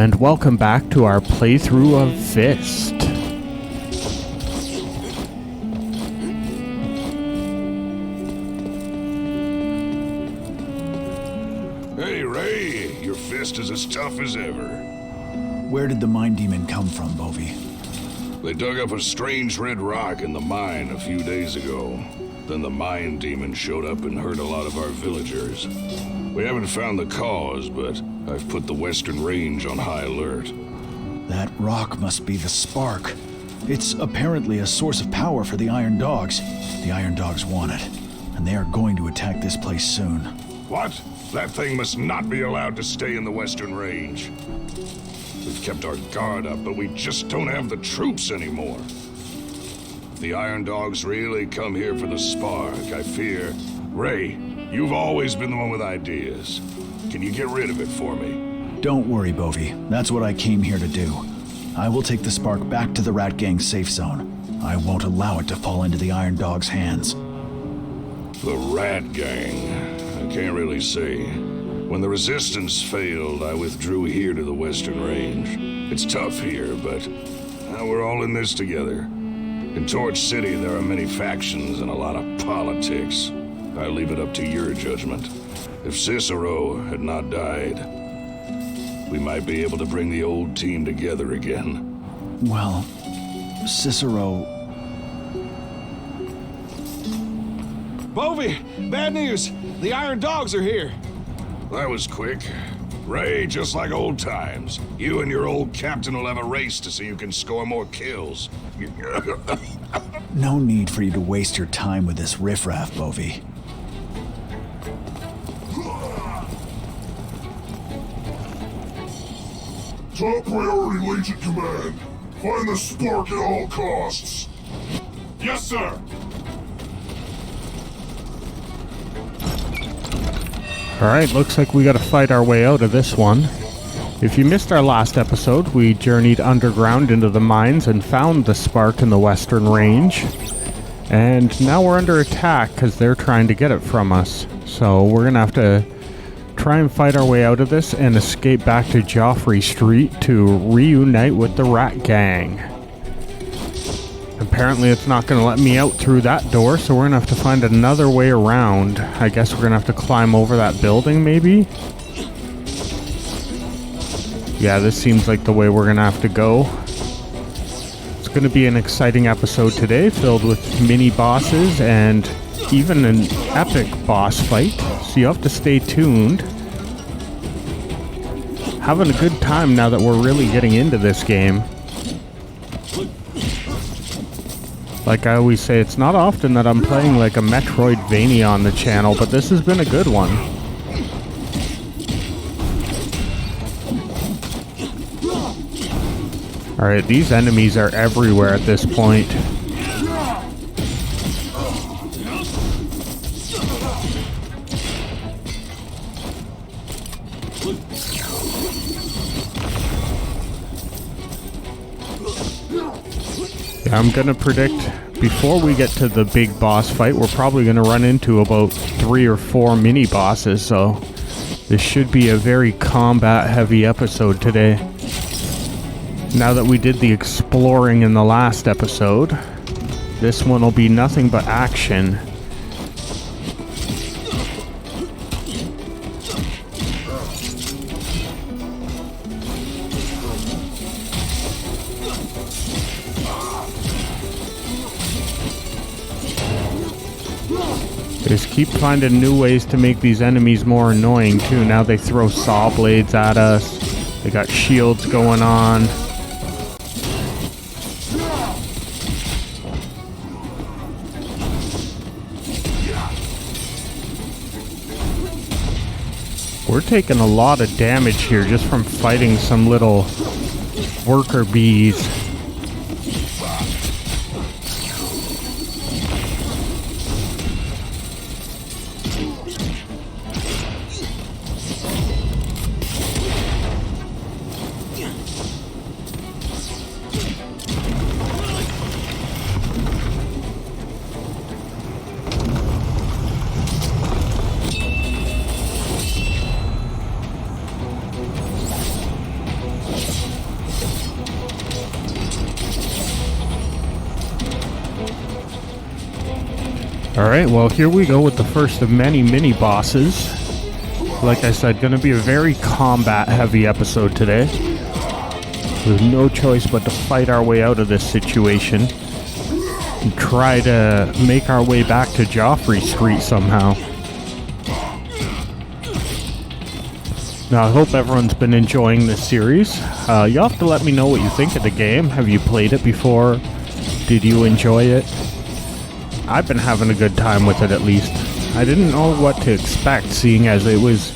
And welcome back to our playthrough of F.I.S.T. Hey, Ray, your fist is as tough as ever. Where did the mine demon come from, Bovie? They dug up a strange red rock in the mine a few days ago. Then the mine demon showed up and hurt a lot of our villagers. We haven't found the cause, but I've put the Western Range on high alert. That rock must be the spark. It's apparently a source of power for the Iron Dogs. The Iron Dogs want it, and they are going to attack this place soon. What? That thing must not be allowed to stay in the Western Range. We've kept our guard up, but we just don't have the troops anymore. If the Iron Dogs really come here for the spark, I fear... Ray, you've always been the one with ideas. Can you get rid of it for me? Don't worry, Bovie. That's what I came here to do. I will take the spark back to the Rat Gang's safe zone. I won't allow it to fall into the Iron Dog's hands. The Rat Gang? I can't really say. When the Resistance failed, I withdrew here to the Western Range. It's tough here, but we're all in this together. In Torch City, there are many factions and a lot of politics. I leave it up to your judgment. If Cicero had not died, we might be able to bring the old team together again. Well, Cicero... Bovie! Bad news! The Iron Dogs are here! That was quick. Ray, just like old times. You and your old captain will have a race to see who can score more kills. No need for you to waste your time with this riffraff, Bovie. Top priority, Legion Command. Find the spark at all costs. Yes, sir. Alright, looks like we gotta fight our way out of this one. If you missed our last episode, we journeyed underground into the mines and found the spark in the Western Range. And now we're under attack because they're trying to get it from us. So we're gonna have to try and fight our way out of this and escape back to Joffrey Street to reunite with the Rat Gang. Apparently it's not going to let me out through that door, so we're going to have to find another way around. I guess we're going to have to climb over that building, maybe? Yeah, this seems like the way we're going to have to go. It's going to be an exciting episode today, filled with mini-bosses and even an epic boss fight, so you have to stay tuned. Having a good time now that we're really getting into this game. Like I always say, it's not often that I'm playing like a Metroidvania on the channel, but this has been a good one. Alright, these enemies are everywhere at this point. I'm gonna predict before we get to the big boss fight, we're probably gonna run into about 3 or 4 mini bosses, so this should be a very combat heavy episode today. Now that we did the exploring in the last episode, this one will be nothing but action. Just keep finding new ways to make these enemies more annoying too. Now they throw saw blades at us. They got shields going on. We're taking a lot of damage here just from fighting some little worker bees. Alright, well here we go with the first of many mini-bosses. Like I said, gonna be a very combat-heavy episode today. With no choice but to fight our way out of this situation. And try to make our way back to Joffrey Street somehow. Now, I hope everyone's been enjoying this series. You'll have to let me know what you think of the game. Have you played it before? Did you enjoy it? I've been having a good time with it, at least. I didn't know what to expect, seeing as it was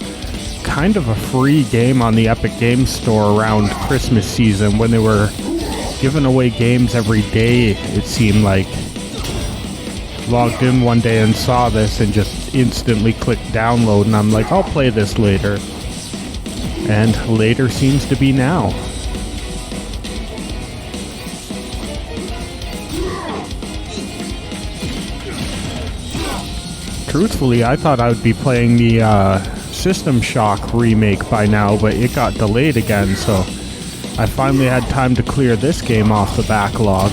kind of a free game on the Epic Games Store around Christmas season, when they were giving away games every day, it seemed like. Logged in one day and saw this and just instantly clicked download, and I'm like, I'll play this later. And later seems to be now. Truthfully, I thought I would be playing the System Shock remake by now, but it got delayed again, so I finally had time to clear this game off the backlog.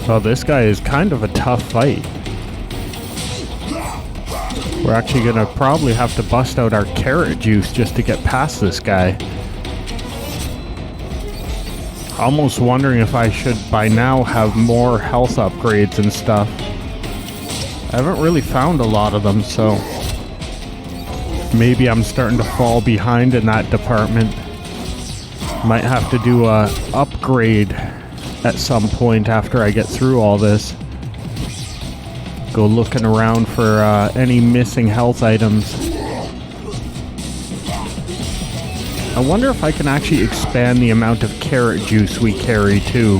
Well, this guy is kind of a tough fight. We're actually gonna probably have to bust out our carrot juice just to get past this guy. Almost wondering if I should by now have more health upgrades and stuff. I haven't really found a lot of them, so maybe I'm starting to fall behind in that department. Might have to do a upgrade at some point after I get through all this. Go looking around for any missing health items. I wonder if I can actually expand the amount of carrot juice we carry too.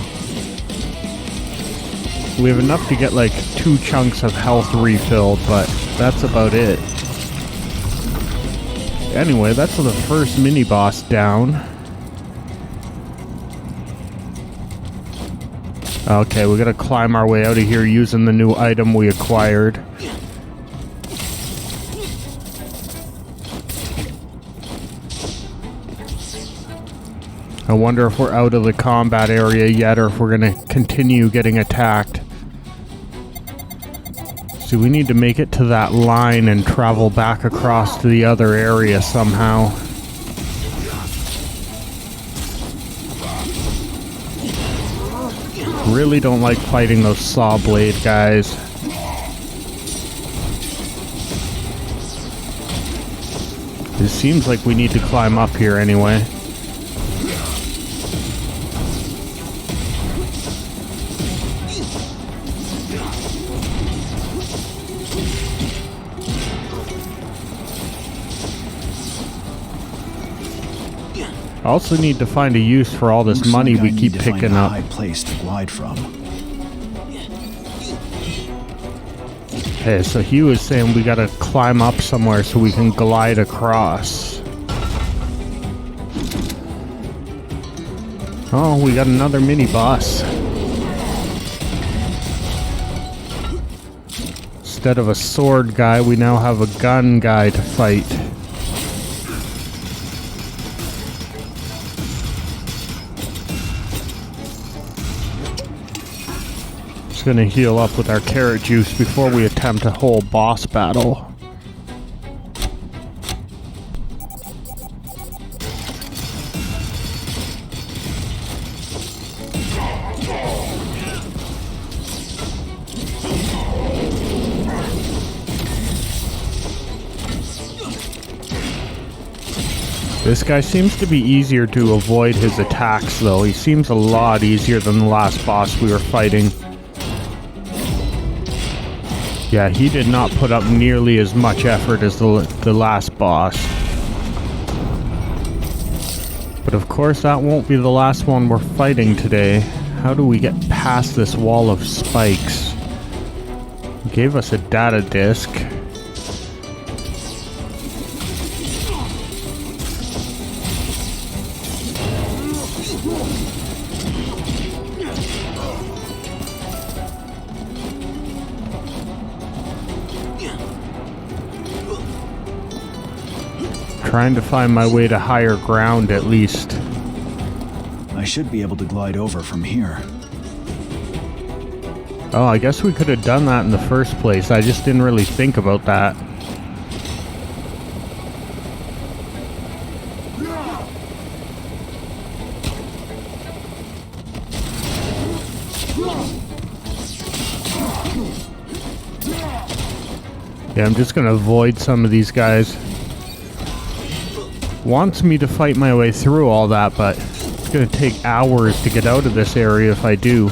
We have enough to get like 2 chunks of health refilled, but that's about it. Anyway, that's the first mini-boss down. Okay, we gotta climb our way out of here using the new item we acquired. I wonder if we're out of the combat area yet, or if we're gonna continue getting attacked. So we need to make it to that line and travel back across to the other area somehow. Really don't like fighting those saw blade guys. It seems like we need to climb up here anyway. I also need to find a use for all this money we keep picking up. High place to glide from. Okay, so he was saying we gotta climb up somewhere so we can glide across. Oh, we got another mini boss. Instead of a sword guy, we now have a gun guy to fight. Gonna heal up with our carrot juice before we attempt a whole boss battle. This guy seems to be easier to avoid his attacks though. He seems a lot easier than the last boss we were fighting. Yeah, he did not put up nearly as much effort as the last boss. But of course that won't be the last one we're fighting today. How do we get past this wall of spikes? He gave us a data disk. Trying to find my way to higher ground at least. I should be able to glide over from here. Oh, I guess we could have done that in the first place. I just didn't really think about that. Yeah, I'm just gonna avoid some of these guys. Wants me to fight my way through all that, but it's gonna take hours to get out of this area if I do.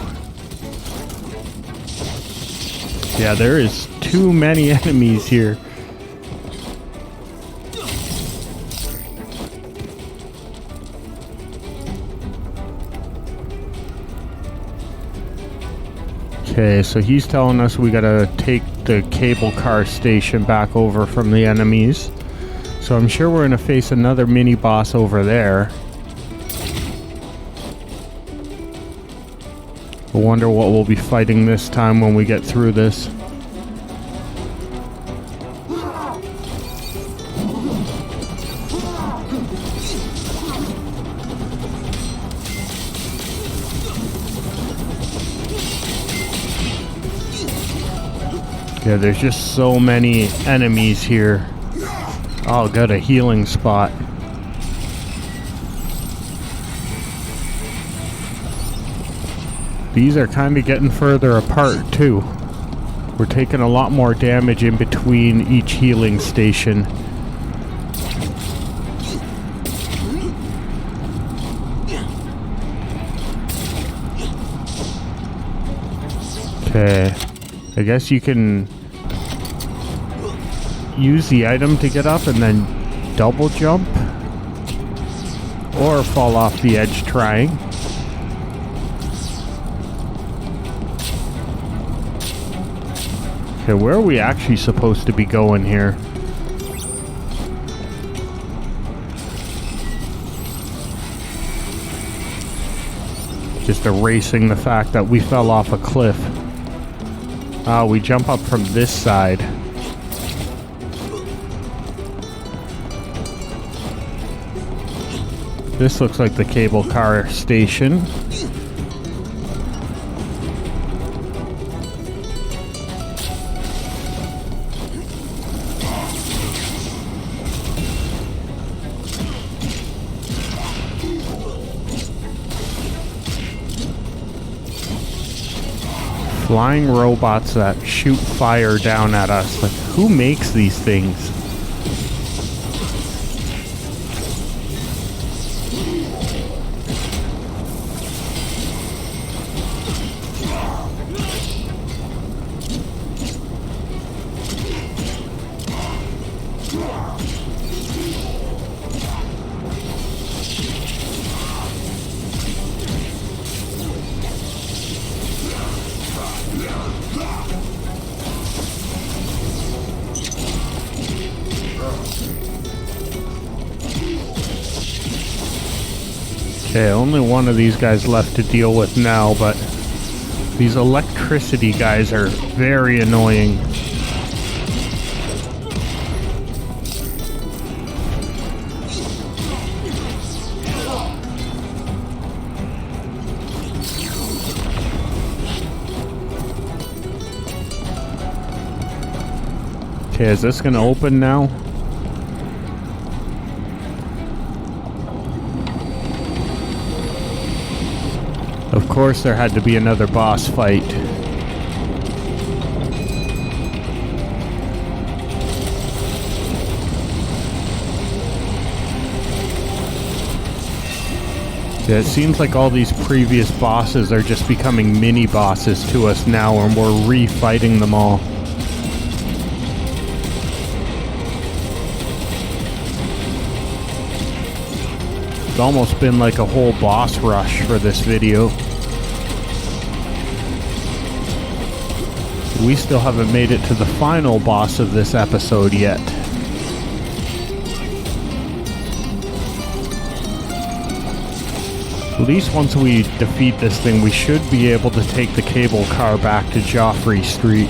Yeah, there is too many enemies here. Okay, so he's telling us we gotta take the cable car station back over from the enemies. So I'm sure we're gonna face another mini boss over there. I wonder what we'll be fighting this time when we get through this. Yeah, there's just so many enemies here. Oh, got a healing spot. These are kind of getting further apart too. We're taking a lot more damage in between each healing station. Okay. I guess you can use the item to get up and then double jump. Or fall off the edge trying. Okay, where are we actually supposed to be going here? Just erasing the fact that we fell off a cliff. We jump up from this side. This looks like the cable car station. Flying robots that shoot fire down at us. Like, who makes these things? Okay, only one of these guys left to deal with now, but these electricity guys are very annoying. Okay, is this gonna open now? Of course there had to be another boss fight. Yeah, it seems like all these previous bosses are just becoming mini bosses to us now, and we're re-fighting them all. It's almost been like a whole boss rush for this video. We still haven't made it to the final boss of this episode yet. At least once we defeat this thing, we should be able to take the cable car back to Joffrey Street.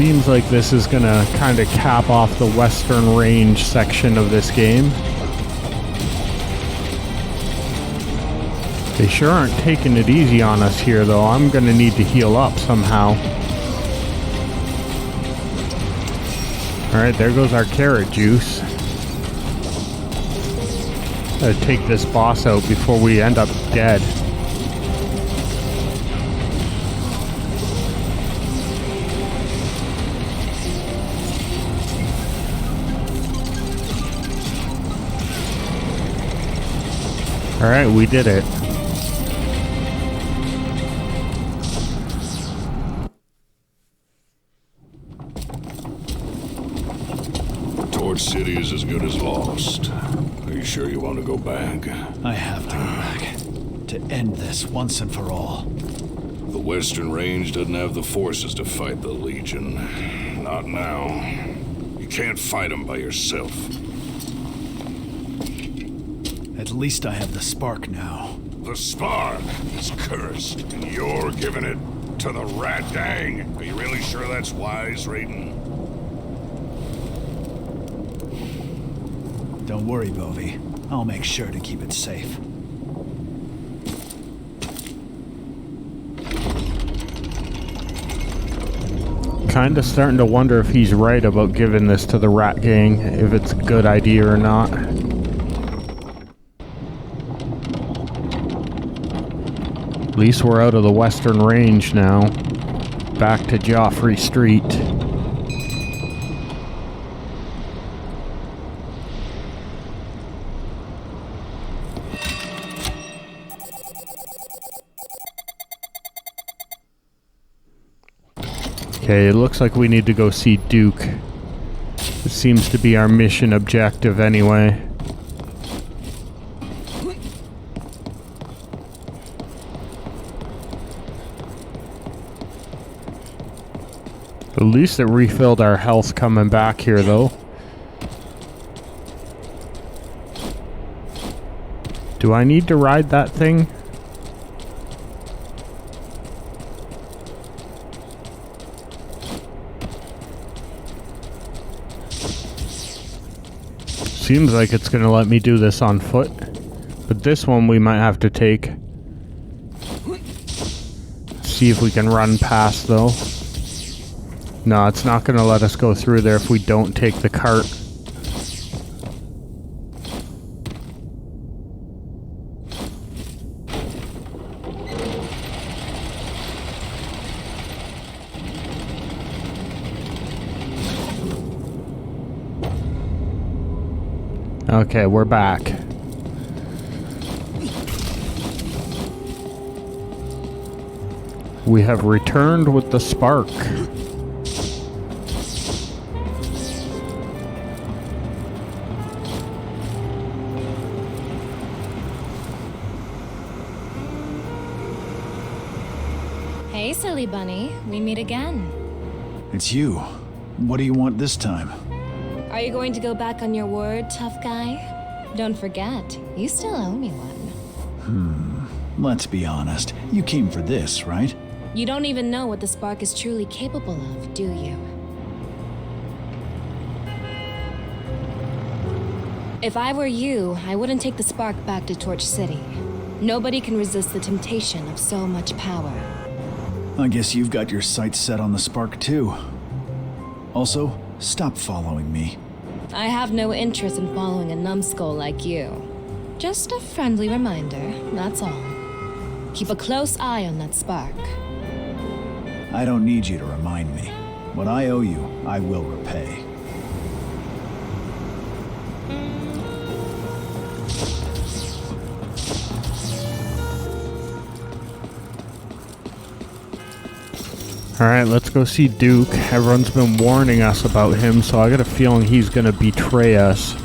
Seems like this is gonna kind of cap off the Western Range section of this game. They sure aren't taking it easy on us here, though. I'm gonna need to heal up somehow. Alright, there goes our carrot juice. Gotta take this boss out before we end up dead. Alright, we did it. Torch City is as good as lost. Are you sure you want to go back? I have to go back. To end this once and for all. The Western Range doesn't have the forces to fight the Legion. Not now. You can't fight them by yourself. At least I have the spark now. The spark is cursed, and you're giving it to the Rat Gang. Are you really sure that's wise, Raiden? Don't worry, Bovie. I'll make sure to keep it safe. Kinda starting to wonder if he's right about giving this to the Rat Gang, if it's a good idea or not. At least we're out of the Western Range now. Back to Joffrey Street. Okay, it looks like we need to go see Duke. It seems to be our mission objective anyway. At least it refilled our health coming back here, though. Do I need to ride that thing? Seems like it's gonna let me do this on foot. But this one we might have to take. See if we can run past, though. No, it's not going to let us go through there if we don't take the cart. Okay, we're back. We have returned with the spark. Hey, silly bunny. We meet again. It's you. What do you want this time? Are you going to go back on your word, tough guy? Don't forget, you still owe me one. Let's be honest. You came for this, right? You don't even know what the spark is truly capable of, do you? If I were you, I wouldn't take the spark back to Torch City. Nobody can resist the temptation of so much power. I guess you've got your sights set on the spark too. Also, stop following me. I have no interest in following a numbskull like you. Just a friendly reminder, that's all. Keep a close eye on that spark. I don't need you to remind me. What I owe you, I will repay. Alright, let's go see Duke. Everyone's been warning us about him, so I got a feeling he's gonna betray us.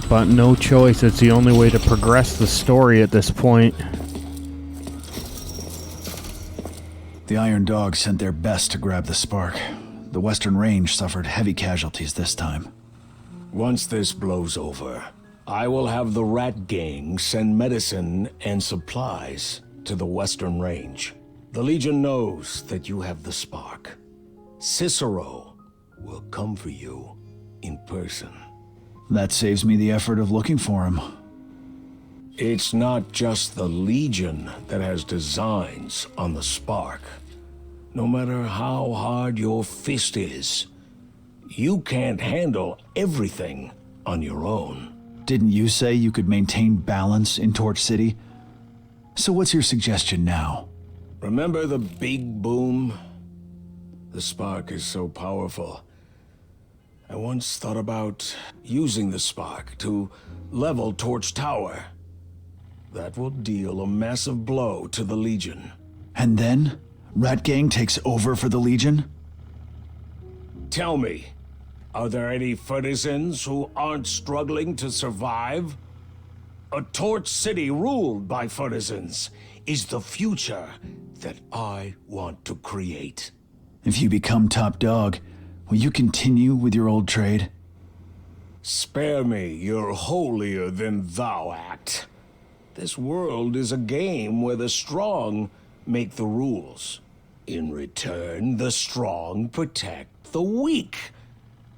But no choice, it's the only way to progress the story at this point. The Iron Dogs sent their best to grab the spark. The Western Range suffered heavy casualties this time. Once this blows over, I will have the Rat Gang send medicine and supplies to the Western Range. The Legion knows that you have the spark. Cicero will come for you in person. That saves me the effort of looking for him. It's not just the Legion that has designs on the spark. No matter how hard your fist is, you can't handle everything on your own. Didn't you say you could maintain balance in Torch City? So what's your suggestion now? Remember the big boom? The spark is so powerful. I once thought about using the spark to level Torch Tower. That will deal a massive blow to the Legion. And then? Rat Gang takes over for the Legion? Tell me, are there any Furtisans who aren't struggling to survive? A Torch City ruled by Furtisans is the future that I want to create. If you become top dog, will you continue with your old trade? Spare me your holier-than-thou act. This world is a game where the strong make the rules. In return, the strong protect the weak.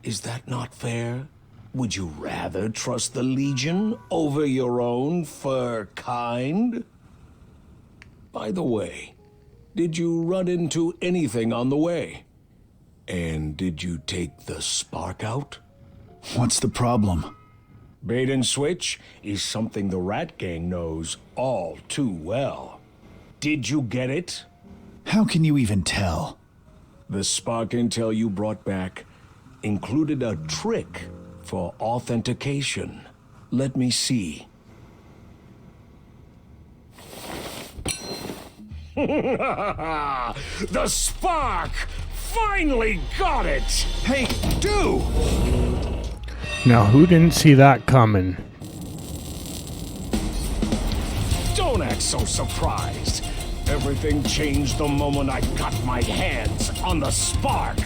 Is that not fair? Would you rather trust the Legion over your own fur kind? By the way, did you run into anything on the way? And did you take the spark out? What's the problem? Bait and switch is something the Rat Gang knows all too well. Did you get it? How can you even tell? The spark intel you brought back included a trick for authentication. Let me see. The spark! Finally got it! Hey, do! Now, who didn't see that coming? Don't act so surprised. Everything changed the moment I got my hands on the spark.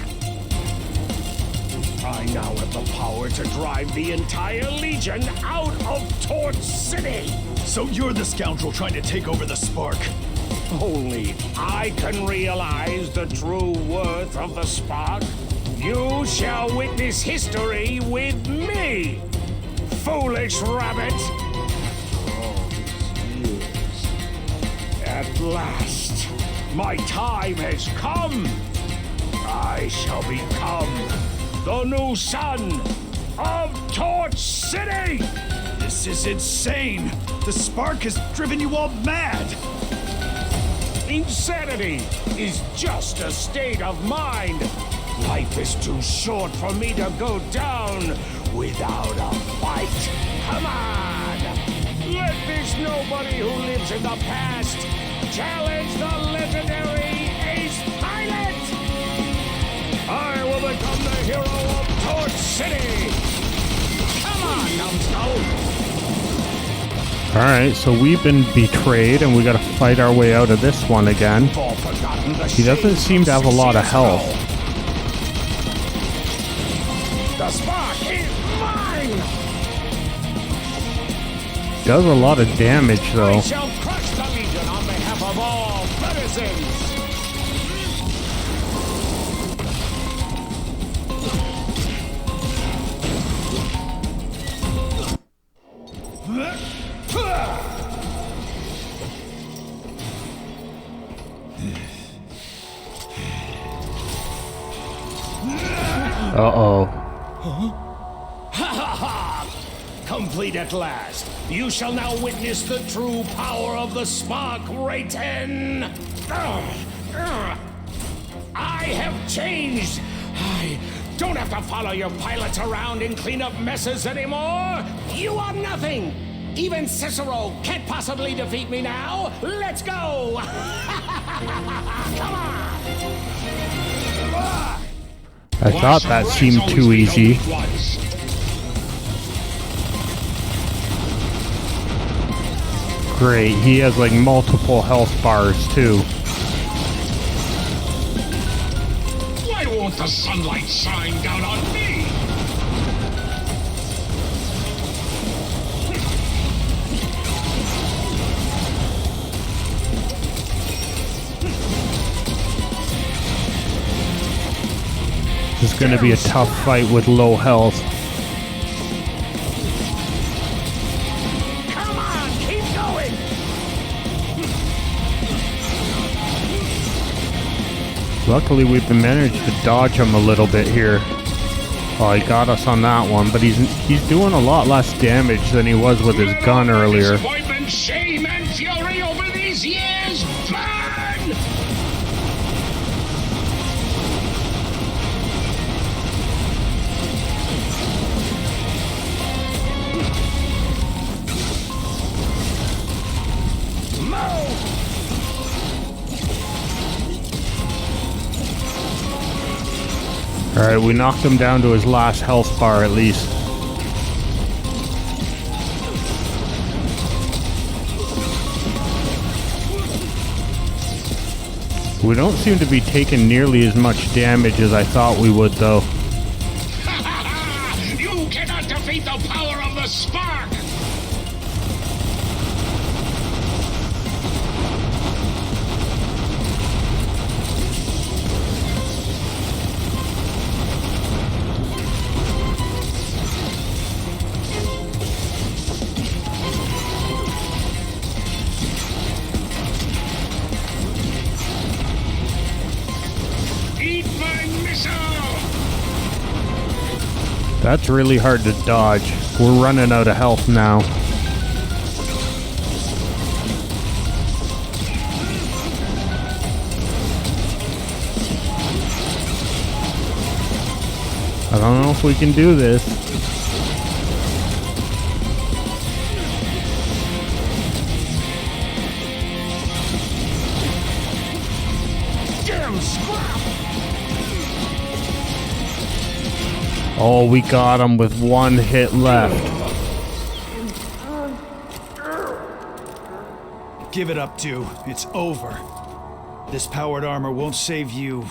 I now have the power to drive the entire Legion out of Torch City. So you're the scoundrel trying to take over the spark? Only I can realize the true worth of the spark. You shall witness history with me, foolish rabbit. All these years. At last, my time has come. I shall become the new son of Torch City. This is insane! The spark has driven you all mad! Insanity is just a state of mind. Life is too short for me to go down without a fight. Come on! Let this nobody who lives in the past challenge the legendary Ace Pilot! I will become the hero of Torch City! Come on, numbskull! Alright, so we've been betrayed and we gotta fight our way out of this one again. He doesn't seem to have a lot of health. The spark is mine! Does a lot of damage though. I shall crush the Legion on behalf of all citizens! Uh-oh. Complete at last. You shall now witness the true power of the spark, Rayton. I have changed. I don't have to follow your pilots around and clean up messes anymore. You are nothing. Even Cicero can't possibly defeat me now. Let's go. Come on. I thought that seemed too easy. Great, he has like multiple health bars too. Why won't the sunlight shine down on me? This is going to be a tough fight with low health. Come on, keep going! Luckily, we've managed to dodge him a little bit here. Oh, he got us on that one, but he's doing a lot less damage than he was with his gun earlier. Disappointment, shame, and fury over these years. Burn! Alright, we knocked him down to his last health bar at least. We don't seem to be taking nearly as much damage as I thought we would, though. You cannot defeat the power of the spark! Eat my missile! That's really hard to dodge. We're running out of health now. I don't know if we can do this. Damn scrap! Oh, we got him with one hit left. Give it up, 2. It's over. This powered armor won't save you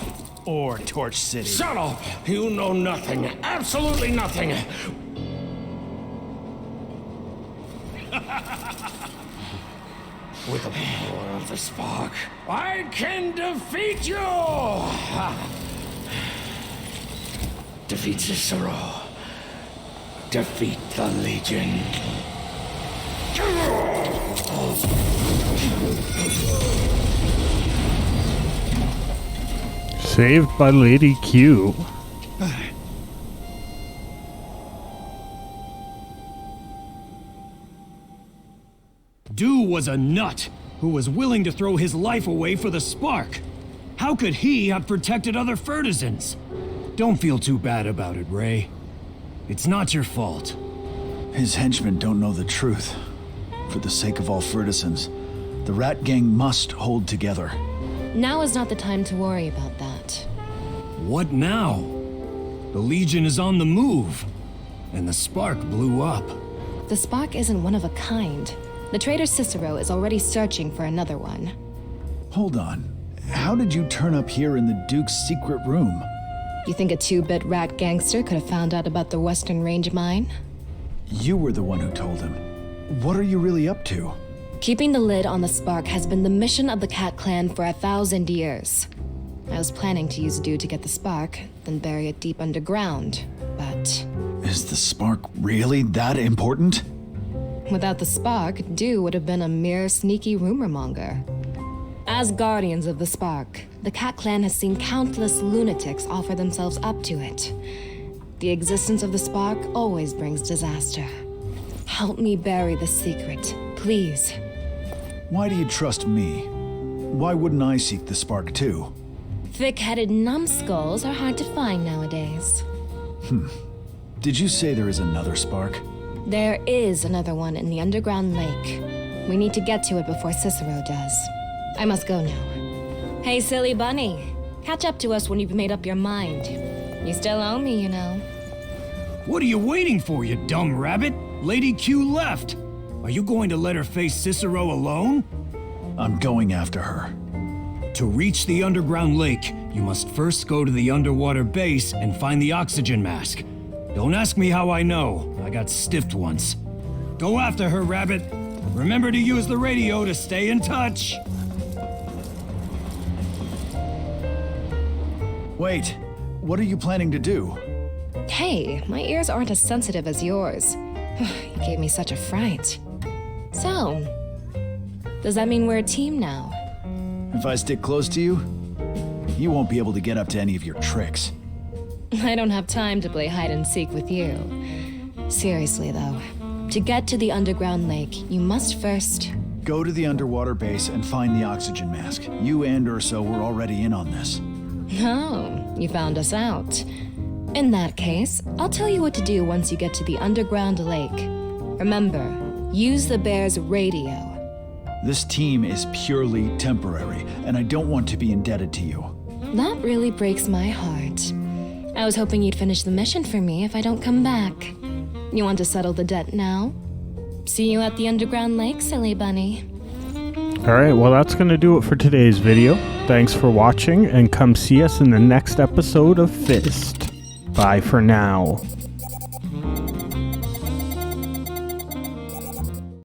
or Torch City. Shut up! You know nothing. Absolutely nothing. With the power of the spark, I can defeat you! Defeat Cicero. Defeat the Legion. Saved by Lady Q. Du was a nut who was willing to throw his life away for the spark. How could he have protected other Fertisans? Don't feel too bad about it, Ray. It's not your fault. His henchmen don't know the truth. For the sake of all Fertisans, the Rat Gang must hold together. Now is not the time to worry about that. What now? The Legion is on the move, and the spark blew up. The spark isn't one of a kind. The traitor Cicero is already searching for another one. Hold on. How did you turn up here in the Duke's secret room? You think a 2-bit rat gangster could have found out about the Western Range mine? You were the one who told him. What are you really up to? Keeping the lid on the spark has been the mission of the Cat Clan for 1,000 years. I was planning to use dew to get the spark, then bury it deep underground, but Is the spark really that important? without the spark, dew would have been a mere sneaky rumor monger. As guardians of the spark, the Cat Clan has seen countless lunatics offer themselves up to it. The existence of the spark always brings disaster. Help me bury the secret, please. Why do you trust me? Why wouldn't I seek the spark too? Thick-headed numbskulls are hard to find nowadays. Did you say there is another spark? There is another one in the underground lake. We need to get to it before Cicero does. I must go now. Hey, silly bunny. Catch up to us when you've made up your mind. You still owe me, you know. What are you waiting for, you dumb rabbit? Lady Q left. Are you going to let her face Cicero alone? I'm going after her. To reach the underground lake, you must first go to the underwater base and find the oxygen mask. Don't ask me how I know. I got stiffed once. Go after her, Rabbit. Remember to use the radio to stay in touch. Wait, what are you planning to do? Hey, my ears aren't as sensitive as yours. You gave me such a fright. So, does that mean we're a team now? If I stick close to you, you won't be able to get up to any of your tricks. I don't have time to play hide and seek with you. Seriously, though, to get to the underground lake, you must first... Go to the underwater base and find the oxygen mask. You and Urso were already in on this. Oh, you found us out. In that case, I'll tell you what to do once you get to the underground lake. Remember, use the bear's radio. This team is purely temporary, and I don't want to be indebted to you. That really breaks my heart. I was hoping you'd finish the mission for me if I don't come back. You want to settle the debt now? See you at the underground lake, silly bunny. Alright, well that's going to do it for today's video. Thanks for watching, and come see us in the next episode of F.I.S.T. Bye for now.